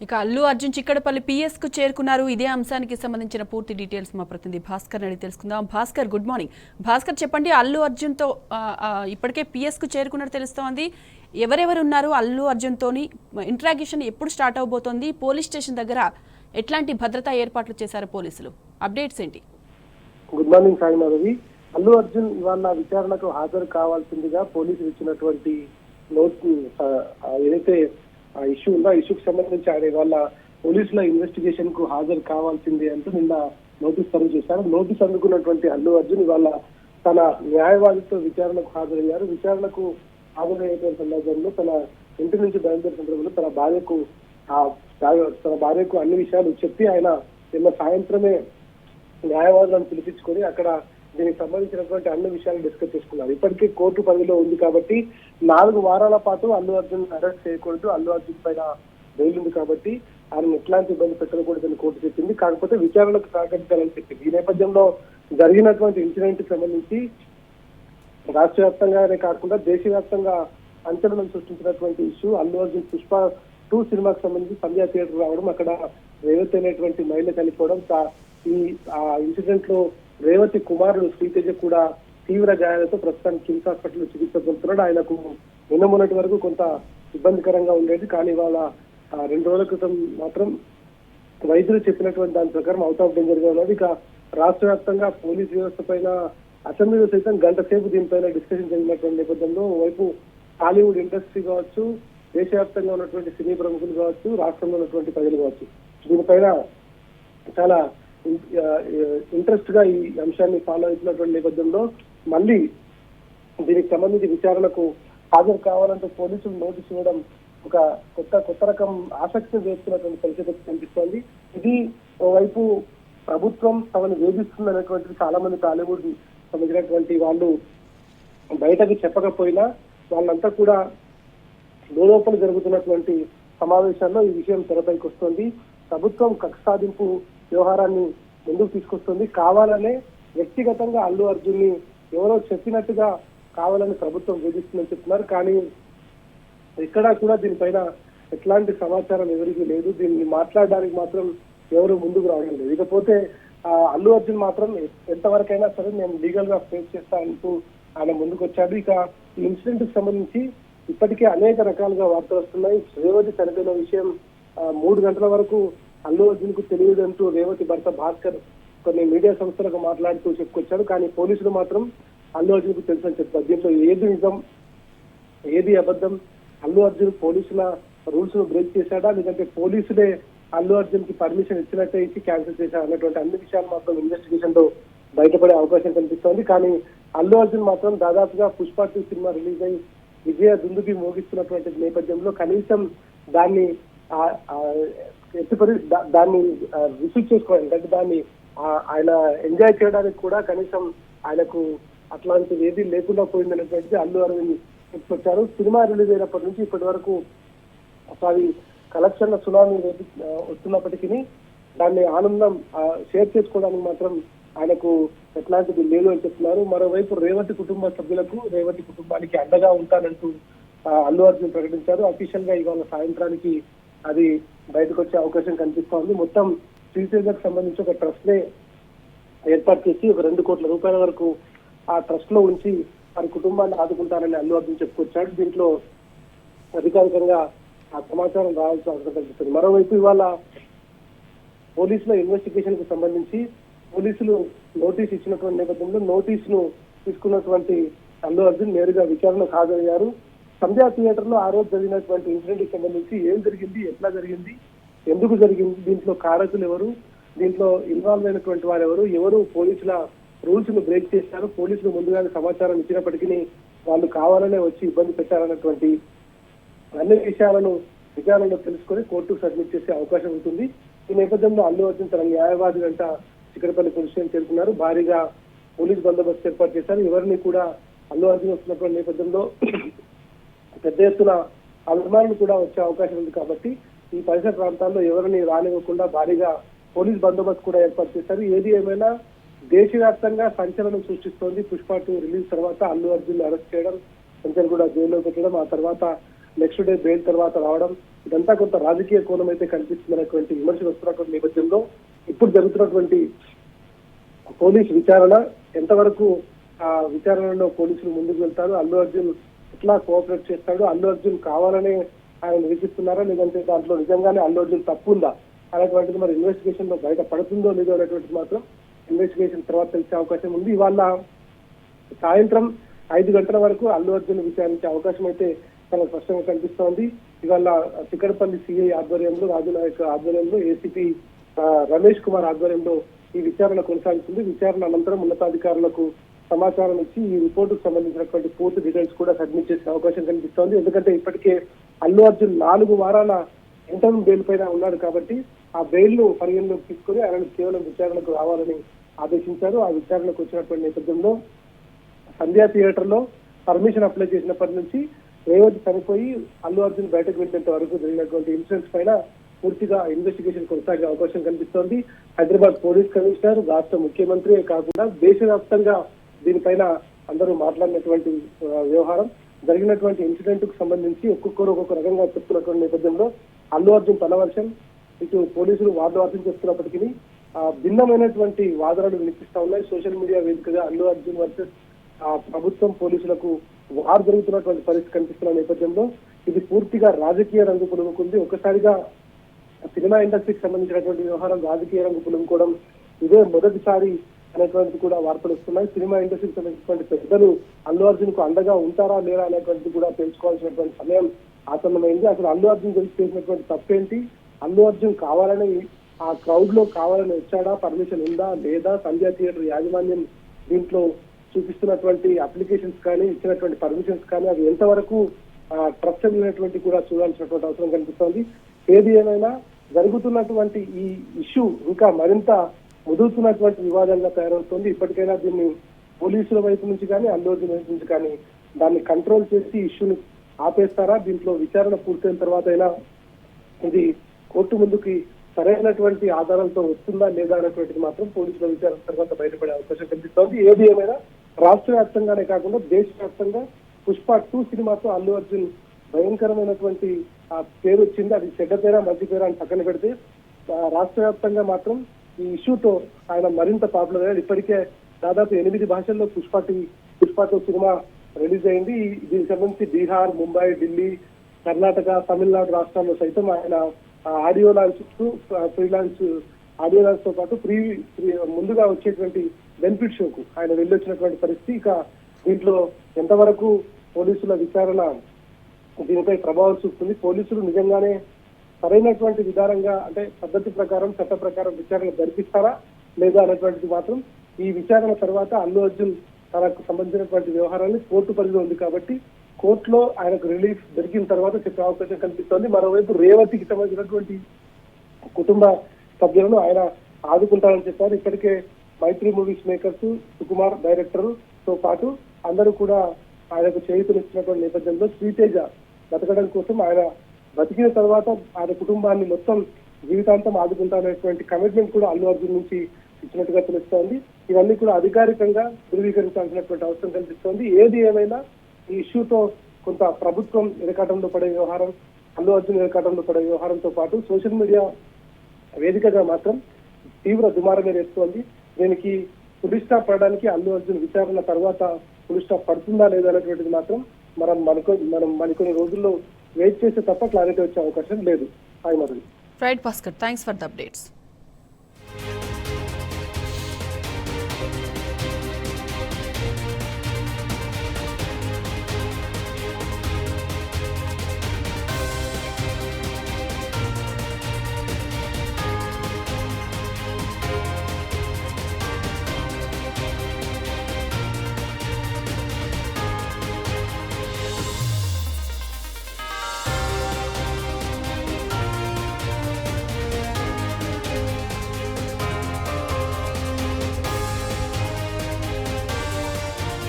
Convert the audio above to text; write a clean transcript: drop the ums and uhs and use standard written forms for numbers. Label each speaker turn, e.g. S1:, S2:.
S1: ఇక అల్లు అర్జున్ చిక్కడపల్లి పిఎస్ కు చేరుకున్నారు. ఇదే అంశానికి సంబంధించిన పూర్తి డీటెయిల్స్ మా ప్రతినిధి భాస్కర్ అడిగి తెలుసుకుందాం. Bhaskar, good morning. భాస్కర్, చెప్పండి, అల్లు అర్జున్ తో ఇప్పటికే పిఎస్ కు చేరుకున్నట్టు తెలుస్తోంది. ఎవరెవరు ఉన్నారు అల్లు అర్జున్ తోని? ఇంట్రాగేషన్ ఎప్పుడు స్టార్ట్ అవబోతోంది? పోలీస్ స్టేషన్ దగ్గర ఎట్లాంటి భద్రతా ఏర్పాట్లు చేశారు పోలీసులు? అప్డేట్స్ ఏంటి?
S2: Good morning Saimadhavi. అల్లు అర్జున్ ఇవాళ విచారణకు హాజరు కావాల్సిందిగా పోలీసులు ఇచ్చినటువంటి నోట్ ఏదైతే ఇష్యూ ఉందో ఆ ఇష్యూకి సంబంధించి ఆయన ఇవాళ పోలీసుల ఇన్వెస్టిగేషన్ కు హాజరు కావాల్సింది అంటూ నిన్న నోటీస్ సర్వ్ చేశారు. నోటీస్ అందుకున్నటువంటి అల్లు అర్జున్ ఇవాళ తన న్యాయవాదితో విచారణకు హాజరయ్యారు. విచారణకు హాజరయ్యేటువంటి సందర్భంలో తన ఇంటి నుంచి బయలుదేరిన సందర్భంలో తన భార్యకు అన్ని విషయాలు చెప్పి ఆయన నిన్న సాయంత్రమే న్యాయవాదులను పిలిపించుకొని అక్కడ దీనికి సంబంధించినటువంటి అన్ని విషయాలు డిస్కస్ చేసుకున్నారు. ఇప్పటికీ కోర్టు పరిధిలో ఉంది కాబట్టి 4 వారాల పాటు అల్లు అర్జున్ అరెస్ట్ చేయకూడదు, అల్లు అర్జున్ పైన బెయిల్ ఉంది కాబట్టి ఆయన ఎట్లాంటి ఇబ్బంది పెట్టకూడదని కోర్టు చెప్పింది. కాకపోతే విచారణకు సహకరించాలని చెప్పింది. ఈ నేపథ్యంలో జరిగినటువంటి ఇన్సిడెంట్ కి సంబంధించి రాష్ట్ర వ్యాప్తంగానే కాకుండా దేశవ్యాప్తంగా అంచనాలను సృష్టించినటువంటి ఇష్యూ అల్లు అర్జున్ పుష్ప 2 సినిమాకి సంబంధించి సంధ్యా థియేటర్ రావడం, అక్కడ రేవతి అనేటువంటి మహిళ చనిపోవడం, ఈ ఇన్సిడెంట్ లో రేవతి కుమారుడు శ్రీతేజ కూడా తీవ్ర గాయాలతో ప్రస్తుతానికి కిమ్స్ హాస్పిటల్ చికిత్స పొందుతున్నాడు. ఆయనకు నిన్న మొన్నటి వరకు కొంత ఇబ్బందికరంగా ఉండేది. కానీ ఇవాళ 2 రోజుల క్రితం మాత్రం వైద్యులు చెప్పినటువంటి దాని ప్రకారం అవుట్ ఆఫ్ డేంజర్ గా ఉన్నది. ఇక రాష్ట్ర వ్యాప్తంగా పోలీస్ వ్యవస్థ పైన అసెంబ్లీలో సైతం గంట సేపు దీనిపైన డిస్కషన్ జరిగినటువంటి నేపథ్యంలో వైపు టాలీవుడ్ ఇండస్ట్రీ కావచ్చు, దేశవ్యాప్తంగా ఉన్నటువంటి సినీ ప్రముఖులు కావచ్చు, రాష్ట్రంలో ఉన్నటువంటి ప్రజలు కావచ్చు, దీనిపైన చాలా ఇంట్రెస్ట్ గా ఈ అంశాన్ని ఫాలో అవుతున్నటువంటి నేపథ్యంలో మళ్ళీ దీనికి సంబంధించి విచారణకు హాజరు కావాలంటే పోలీసులు నోటీసు ఇవ్వడం ఒక కొత్త రకం ఆసక్తిని వేస్తున్నటువంటి పరిస్థితి కనిపిస్తోంది. ఇది ఓవైపు ప్రభుత్వం తమను వేధిస్తుంది అనేటువంటిది చాలా మంది టాలీవుడ్ సంబంధించినటువంటి వాళ్ళు బయటకు చెప్పకపోయినా వాళ్ళంతా కూడా లోపల జరుగుతున్నటువంటి సమావేశాల్లో ఈ విషయం తెరపైకి వస్తుంది. ప్రభుత్వం కక్ష సాధింపు వ్యవహారాన్ని ముందుకు తీసుకొస్తుంది. కావాలనే వ్యక్తిగతంగా అల్లు అర్జున్ ని ఎవరో చెప్పినట్టుగా కావాలని ప్రభుత్వం వేధిస్తుందని చెప్తున్నారు. కానీ ఎక్కడా కూడా దీనిపైన ఎట్లాంటి సమాచారం ఎవరికి లేదు. దీన్ని మాట్లాడడానికి మాత్రం ఎవరు ముందుకు రావడం లేదు. ఇకపోతే అల్లు అర్జున్ మాత్రం ఎంతవరకైనా సరే నేను లీగల్ గా ఫేస్ చేస్తానంటూ ఆయన ముందుకు వచ్చాడు. ఇక ఈ ఇన్సిడెంట్ కి సంబంధించి ఇప్పటికే అనేక రకాలుగా వార్తలు వస్తున్నాయి. రేవతి చనిపోయిన విషయం 3 గంటల వరకు అల్లు అర్జున్ కు తెలియదంటూ రేవతి భర్త భాస్కర్ కొన్ని మీడియా సంస్థలకు మాట్లాడుతూ చెప్పుకొచ్చారు. కానీ పోలీసులు మాత్రం అల్లు అర్జున్ కు తెలుసని చెప్తారు. దీంట్లో ఏది నిజం, ఏది అబద్ధం, అల్లు అర్జున్ పోలీసుల రూల్స్ ను బ్రేక్ చేశాడా, లేదంటే పోలీసులే అల్లు అర్జున్ కి పర్మిషన్ ఇచ్చినట్టే ఇచ్చి క్యాన్సిల్ చేశారు అనేటువంటి అన్ని విషయాలు మాత్రం ఇన్వెస్టిగేషన్ లో బయటపడే అవకాశం కనిపిస్తోంది. కానీ అల్లు అర్జున్ మాత్రం దాదాపుగా పుష్ప 2 సినిమా రిలీజ్ అయి విజయ దుందుకి మోగిస్తున్నటువంటి నేపథ్యంలో కనీసం దాన్ని దాన్ని రిసీవ్ చేసుకోవడానికి, అంటే దాన్ని ఆయన ఎంజాయ్ చేయడానికి కూడా కనీసం ఆయనకు అట్లాంటిది ఏది లేకుండా పోయిందనేటువంటిది అల్లు అరవింద్ చెప్పుకొచ్చారు. సినిమా రిలీజ్ అయినప్పటి నుంచి ఇప్పటి వరకు అది కలెక్షన్ల సునామీ వస్తున్నప్పటికీ దాన్ని ఆనందం షేర్ చేసుకోవడానికి మాత్రం ఆయనకు ఎట్లాంటిది లేదు అని చెప్తున్నారు. మరోవైపు రేవతి కుటుంబ సభ్యులకు, రేవతి కుటుంబానికి అండగా ఉంటానంటూ అల్లు అర్జున్ ప్రకటించారు. అఫీషియల్ గా ఇవాళ సాయంత్రానికి అది బయటకు వచ్చే అవకాశం కనిపిస్తోంది. మొత్తం శ్రీతేజకు సంబంధించి ఒక ట్రస్ట్ నే ఏర్పాటు చేసి ఒక 2 కోట్ల రూపాయల వరకు ఆ ట్రస్ట్ లో ఉంచి వారి కుటుంబాన్ని ఆదుకుంటారని అల్లు అర్జున్ చెప్పుకొచ్చాడు. దీంట్లో అధికారికంగా ఆ సమాచారం రావాల్సిన అవసరం కనిపిస్తుంది. మరోవైపు ఇవాళ పోలీసుల ఇన్వెస్టిగేషన్ కు సంబంధించి పోలీసులు నోటీస్ ఇచ్చినటువంటి నేపథ్యంలో నోటీసును తీసుకున్నటువంటి అల్లు అర్జున్ నేరుగా విచారణకు హాజరయ్యారు. సంధ్యా థియేటర్ లో ఆ రోజు జరిగినటువంటి ఇన్సిడెంట్ కి సంబంధించి ఏం జరిగింది, ఎట్లా జరిగింది, ఎందుకు జరిగింది, దీంట్లో కారకులు ఎవరు, దీంట్లో ఇన్వాల్వ్ అయినటువంటి వారు ఎవరు పోలీసుల రూల్స్ ను బ్రేక్ చేశారు, పోలీసులు ముందుగానే సమాచారం ఇచ్చినప్పటికీ వాళ్ళు కావాలనే వచ్చి ఇబ్బంది పెట్టారన్నటువంటి అన్ని విషయాలను విచారణలో తెలుసుకొని కోర్టుకు సబ్మిట్ చేసే అవకాశం ఉంటుంది. ఈ నేపథ్యంలో అల్లు అర్జున్ తన న్యాయవాది వెంట చిక్కడపల్లి పోలీస్ స్టేషన్ చేరుకున్నారు. భారీగా పోలీస్ బందోబస్తు ఏర్పాటు చేశారు. ఎవరిని కూడా అల్లు అర్జున్ వస్తున్నటువంటి నేపథ్యంలో పెద్ద ఎత్తున అభిమానులు కూడా వచ్చే అవకాశం ఉంది కాబట్టి ఈ పరిసర ప్రాంతాల్లో ఎవరిని రానివ్వకుండా భారీగా పోలీస్ బందోబస్తు కూడా ఏర్పాటు చేశారు. ఏది ఏమైనా దేశవ్యాప్తంగా సంచలనం సృష్టిస్తోంది. పుష్ప 2 రిలీజ్ తర్వాత అల్లు అర్జున్ అరెస్ట్ చేయడం, సంచలనం కూడా జైల్లో పెట్టడం, ఆ తర్వాత నెక్స్ట్ డే బెయిల్ తర్వాత రావడం, ఇదంతా కొంత రాజకీయ కోణం అయితే కనిపిస్తుందనేటువంటి విమర్శలు వస్తున్నటువంటి నేపథ్యంలో ఇప్పుడు జరుగుతున్నటువంటి పోలీసు విచారణ ఎంతవరకు ఆ విచారణలో పోలీసులు ముందుకు వెళ్తారు, అల్లు అర్జున్ ఎట్లా కోఆపరేట్ చేస్తాడు, అల్లు అర్జున్ కావాలనే ఆయన నిరీక్షిస్తున్నారా లేదంటే దాంట్లో నిజంగానే అల్లు అర్జున్ తప్పు ఉందా అనేటువంటిది మరి ఇన్వెస్టిగేషన్ లో బయట పడుతుందో లేదో అనేటువంటిది మాత్రం ఇన్వెస్టిగేషన్ తర్వాత తెలిసే అవకాశం ఉంది. ఇవాళ సాయంత్రం 5 గంటల వరకు అల్లు అర్జున్ విచారించే అవకాశం అయితే చాలా స్పష్టంగా కనిపిస్తోంది. ఇవాళ చిక్కడపల్లి సిఐ ఆధ్వర్యంలో, రాజునాయక్ ఆధ్వర్యంలో, ఏసీపీ రమేష్ కుమార్ ఆధ్వర్యంలో ఈ విచారణ కొనసాగుతుంది. విచారణ అనంతరం ఉన్నతాధికారులకు సమాచారం ఇచ్చి ఈ రిపోర్టుకు సంబంధించినటువంటి పూర్తి డీటెయిల్స్ కూడా సబ్మిట్ చేసే అవకాశం కనిపిస్తోంది. ఎందుకంటే ఇప్పటికే అల్లు అర్జున్ 4 వారాల ఇంటర్మ్ బెయిల్ పైన ఉన్నాడు కాబట్టి ఆ బెయిల్ ను పరిగణలోకి తీసుకుని ఆయన కేవలం విచారణకు రావాలని ఆదేశించారు. ఆ విచారణకు వచ్చినటువంటి నేపథ్యంలో సంధ్యా థియేటర్ లో పర్మిషన్ అప్లై చేసినప్పటి నుంచి రేవతి చనిపోయి అల్లు అర్జున్ బయటకు వెళ్ళేంత వరకు జరిగినటువంటి ఇన్సిడెంట్స్ పైన పూర్తిగా ఇన్వెస్టిగేషన్ కొనసాగే అవకాశం కనిపిస్తోంది. హైదరాబాద్ పోలీస్ కమిషనర్, రాష్ట్ర ముఖ్యమంత్రి కాకుండా దేశవ్యాప్తంగా దీనిపైన అందరూ మాట్లాడినటువంటి వ్యవహారం, జరిగినటువంటి ఇన్సిడెంట్ కు సంబంధించి ఒక్కొక్కరు ఒక్కొక్క రకంగా చెప్తున్నటువంటి నేపథ్యంలో అల్లు అర్జున్ తన వర్షన్, ఇటు పోలీసులు వాదవాదం చేస్తున్నప్పటికీ భిన్నమైనటువంటి వాదనలు వినిపిస్తా ఉన్నాయి. సోషల్ మీడియా వేదికగా అల్లు అర్జున్ వర్సెస్ ప్రభుత్వం పోలీసులకు వార్ జరుగుతున్నటువంటి పరిస్థితి కనిపిస్తున్న నేపథ్యంలో ఇది పూర్తిగా రాజకీయ రంగు పులుముకుంది. ఒక్కసారిగా సినిమా ఇండస్ట్రీకి సంబంధించినటువంటి వ్యవహారం రాజకీయ రంగు పులుముకోవడం ఇదే మొదటిసారి అనేటువంటిది కూడా వార్తలు వస్తున్నాయి. సినిమా ఇండస్ట్రీకి సంబంధించినటువంటి పెద్దలు అల్లు అర్జున్ కు అండగా ఉంటారా లేరా అనేటువంటిది కూడా తెలుసుకోవాల్సినటువంటి సమయం ఆసన్నమైంది. అసలు అల్లు అర్జున్ తెలిసి చేసినటువంటి తప్పేంటి, అల్లు అర్జున్ కావాలని ఆ క్రౌడ్ లో కావాలని వచ్చాడా, పర్మిషన్ ఉందా లేదా, సంధ్యా థియేటర్ యాజమాన్యం దీంట్లో చూపిస్తున్నటువంటి అప్లికేషన్స్ కానీ ఇచ్చినటువంటి పర్మిషన్స్ కానీ అవి ఎంతవరకు ట్రస్టెడ్ అనేటువంటి కూడా చూడాల్సినటువంటి అవసరం కనిపిస్తోంది. ఏది ఏమైనా జరుగుతున్నటువంటి ఈ ఇష్యూ ఇంకా మరింత ముదురుతున్నటువంటి వివాదంగా తయారవుతోంది. ఇప్పటికైనా దీన్ని పోలీసుల వైపు నుంచి కానీ అల్లు అర్జున్ వైపు నుంచి కానీ దాన్ని కంట్రోల్ చేసి ఇష్యూని ఆపేస్తారా, దీంట్లో విచారణ పూర్తయిన తర్వాత అయినా ఇది కోర్టు ముందుకి సరైనటువంటి ఆధారాలతో వస్తుందా లేదా అనేటువంటిది మాత్రం పోలీసుల విచారణ తర్వాత బయటపడే అవకాశం కనిపిస్తోంది. ఏది ఏమైనా రాష్ట్ర వ్యాప్తంగానే కాకుండా దేశవ్యాప్తంగా పుష్ప 2 సినిమాతో అల్లు అర్జున్ భయంకరమైనటువంటి పేరు వచ్చింది. అది చెడ్డ పేరా మంచి పేరా అని పక్కన పెడితే రాష్ట్ర వ్యాప్తంగా మాత్రం ఈ ఇష్యూతో ఆయన మరింత పాపులర్ అయ్యాడు. ఇప్పటికే దాదాపు 8 భాషల్లో పుష్ప 2 సినిమా రిలీజ్ అయింది. దీనికి సంబంధించి బీహార్, ముంబై, ఢిల్లీ, కర్ణాటక, తమిళనాడు రాష్ట్రాల్లో సైతం ఆయన audio launch, freelance audio launch తో పాటు ముందుగా వచ్చేటువంటి బెనిఫిట్ షోకు ఆయన వెళ్ళొచ్చినటువంటి పరిస్థితి. ఇక దీంట్లో ఎంతవరకు పోలీసుల విచారణ దీనిపై ప్రభావం చూపుతుంది, పోలీసులు నిజంగానే సరైనటువంటి విధానంగా అంటే పద్ధతి ప్రకారం చట్ట ప్రకారం విచారణ జరిపిస్తారా లేదా అనేటువంటిది మాత్రం ఈ విచారణ తర్వాత అల్లు అర్జున్ తనకు సంబంధించినటువంటి వ్యవహారాన్ని కోర్టు పరిధిలో ఉంది కాబట్టి కోర్టులో ఆయనకు రిలీఫ్ దొరికిన తర్వాత చెప్పే అవకాశం కనిపిస్తోంది. మరోవైపు రేవతికి సంబంధించినటువంటి కుటుంబ సభ్యులను ఆయన ఆదుకుంటారని చెప్పారు. ఇప్పటికే మైత్రి మూవీస్ మేకర్స్, సుకుమార్ డైరెక్టర్ తో పాటు అందరూ కూడా ఆయనకు చేయూతనిస్తున్నటువంటి నేపథ్యంలో శ్రీతేజ బతకడం కోసం ఆయన బతికిన తర్వాత ఆయన కుటుంబాన్ని మొత్తం జీవితాంతం ఆదుకుంటాననేటువంటి కమిట్మెంట్ కూడా అల్లు అర్జున్ నుంచి ఇచ్చినట్టుగా తెలుస్తోంది. ఇవన్నీ కూడా అధికారికంగా ధృవీకరించాల్సినటువంటి అవసరం కనిపిస్తోంది. ఏది ఏమైనా ఈ ఇష్యూతో కొంత ప్రభుత్వం ఇరకాటంలో పడే వ్యవహారం, అల్లు అర్జున్ ఇరకాటంలో పడే వ్యవహారంతో పాటు సోషల్ మీడియా వేదికగా మాత్రం తీవ్ర దుమారమే రేస్తోంది. దీనికి పులి స్టాప్ పడడానికి అల్లు అర్జున్ విచారణ తర్వాత పులి స్టాప్ పడుతుందా లేదా అనేటువంటిది మాత్రం మనం మరికొన్ని రోజుల్లో వెయిట్ చేస్తే తప్ప క్లారిటీ వచ్చే అవకాశం లేదు. Hi Madhuri.
S1: Right Bhaskar, thanks for the updates.